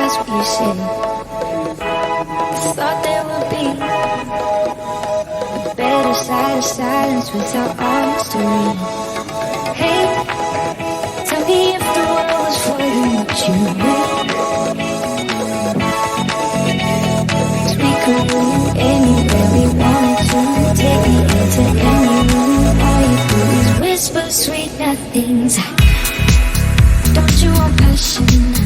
that's what you said. Thought there would be a better side of silence without our mystery. Hey, tell me if the world was for you, would you agree? 'Cause we could go anywhere we wanted to. Take me into any room. All you do is whisper sweet nothings. Don't you want passion?